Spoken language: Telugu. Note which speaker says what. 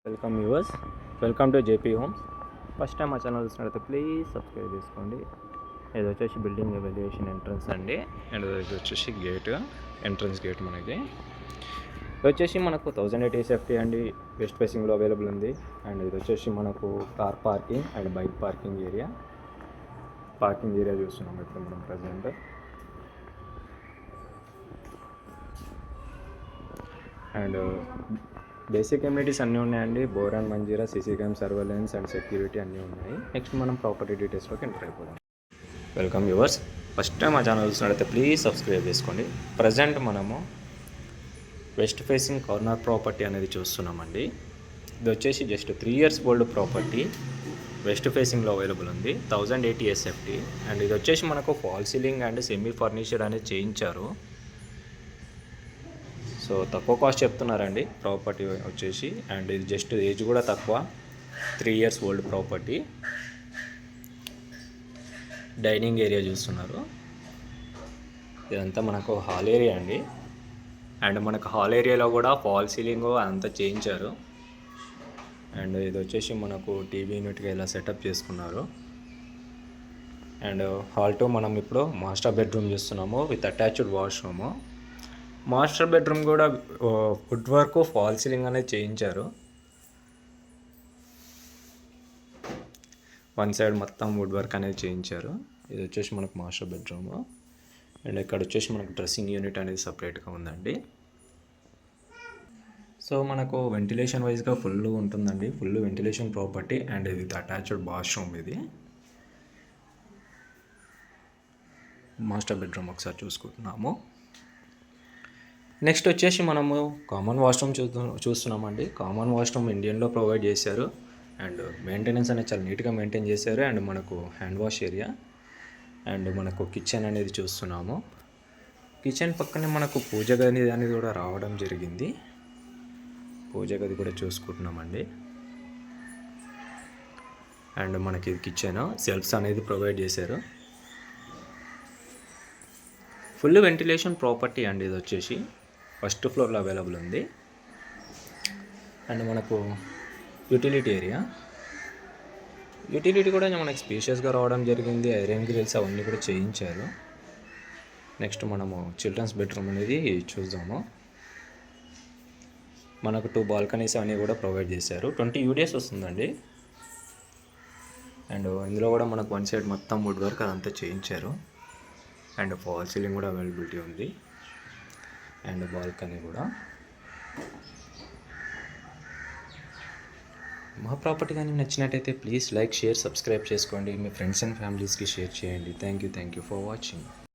Speaker 1: Welcome viewers, welcome to JP homes. First time మా ఛానల్ చూసినట్లయితే ప్లీజ్ సబ్స్క్రైబ్ చేసుకోండి. ఇది వచ్చేసి బిల్డింగ్ ఎవాల్యుయేషన్ ఎంట్రన్స్ అండి. అండ్ ఇది వచ్చేసి గేట్, ఎంట్రన్స్ గేట్. మనకి ఇది వచ్చేసి మనకు 1080 సేఫ్టీ అండి, వెస్ట్ ఫేసింగ్లో అవైలబుల్ ఉంది. అండ్ ఇది వచ్చేసి మనకు car parking and bike parking area చూస్తున్నాం ఇప్పుడు మనం ప్రజెంట్. అండ్ బేసిక్ ఎమ్యూనిటీస్ అన్నీ ఉన్నాయండి. Bore and Manjira, CC cam, surveillance and security అన్నీ ఉన్నాయి. నెక్స్ట్ మనం ప్రాపర్టీ డీటెయిల్స్లోకి ఎంటర్ అయిపోదాం. వెల్కమ్ వ్యూవర్స్, ఫస్ట్ టైం మా ఛానల్ చూసినట్లయితే ప్లీజ్ సబ్స్క్రైబ్ చేసుకోండి. ప్రజెంట్ మనము వెస్ట్ ఫేసింగ్ కార్నర్ ప్రాపర్టీ అనేది చూస్తున్నామండి. ఇది వచ్చేసి just 3 years old property, west ఫేసింగ్లో అవైలబుల్ ఉంది. 1080 SFT. అండ్ ఇది వచ్చేసి మనకు fall ceiling and semi furniture అనేది చేయించారు. సో తక్కువ కాస్ట్ చెప్తున్నారండి ప్రాపర్టీ వచ్చేసి. అండ్ ఇది జస్ట్ ఏజ్ కూడా తక్కువ, 3 years old property. Dining area చూస్తున్నారు. ఇదంతా మనకు హాల్ ఏరియా అండి. అండ్ మనకు హాల్ ఏరియాలో కూడా ఫాల్ సీలింగ్ అంతా చేయించారు. అండ్ ఇది వచ్చేసి మనకు టీవీ యూనిట్గా ఇలా సెటప్ చేసుకున్నారు. అండ్ హాల్ 2 మనం ఇప్పుడు మాస్టర్ బెడ్రూమ్ చూస్తున్నాము with attached washroom. Master bedroom కూడా వుడ్ వర్క్, ఫాల్ సీలింగ్ అనేది చేయించారు. వన్ సైడ్ మొత్తం వుడ్ వర్క్ అనేది చేయించారు. ఇది వచ్చేసి మనకు మాస్టర్ బెడ్రూమ్. అండ్ ఇక్కడ వచ్చేసి మనకు డ్రెస్సింగ్ యూనిట్ అనేది సపరేట్గా ఉందండి. సో మనకు వెంటిలేషన్ వైజ్గా ఫుల్ ఉంటుందండి, ఫుల్ వెంటిలేషన్ ప్రాపర్టీ. అండ్ ఇది అటాచ్డ్ వాష్రూమ్. ఇది మాస్టర్ బెడ్రూమ్ ఒకసారి చూసుకుంటున్నాము. నెక్స్ట్ వచ్చేసి మనము కామన్ వాష్రూమ్ చూస్తున్నామండి. కామన్ వాష్రూమ్ ఇండియన్లో ప్రొవైడ్ చేశారు. అండ్ మెయింటెనెన్స్ అనేది చాలా నీట్గా మెయింటైన్ చేశారు. అండ్ మనకు హ్యాండ్ వాష్ ఏరియా అండ్ మనకు కిచెన్ అనేది చూస్తున్నాము. కిచెన్ పక్కనే మనకు పూజ గది అనేది కూడా రావడం జరిగింది. పూజ గది కూడా చూసుకుంటున్నామండి. అండ్ మనకి కిచెన్ సెల్ఫ్స్ అనేది ప్రొవైడ్ చేశారు. ఫుల్ వెంటిలేషన్ ప్రాపర్టీ అండి. ఇది వచ్చేసి ఫస్ట్ ఫ్లోర్లో అవైలబుల్ ఉంది. అండ్ మనకు యూటిలిటీ ఏరియా కూడా మనకు స్పేషియస్గా రావడం జరిగింది. ఐరన్ గ్రిల్స్ అవన్నీ కూడా చేయించారు. నెక్స్ట్ మనము చిల్డ్రన్స్ బెడ్రూమ్ అనేది చూద్దాము. మనకు 2 బాల్కనీస్ అన్నీ కూడా ప్రొవైడ్ చేశారు. 20 UDS వస్తుందండి. అండ్ ఇందులో కూడా మనకు వన్ సైడ్ మొత్తం వుడ్ వర్క్ అదంతా చేయించారు. అండ్ ఫాల్ సీలింగ్ కూడా అవైలబిలిటీ ఉంది. అండ్ బాల్కనీ కూడా. మా ప్రాపర్టీ కానీ నచ్చినట్టయితే ప్లీజ్ లైక్, షేర్, సబ్స్క్రైబ్ చేసుకోండి. మీ ఫ్రెండ్స్ అండ్ ఫ్యామిలీస్కి షేర్ చేయండి. Thank you for watching.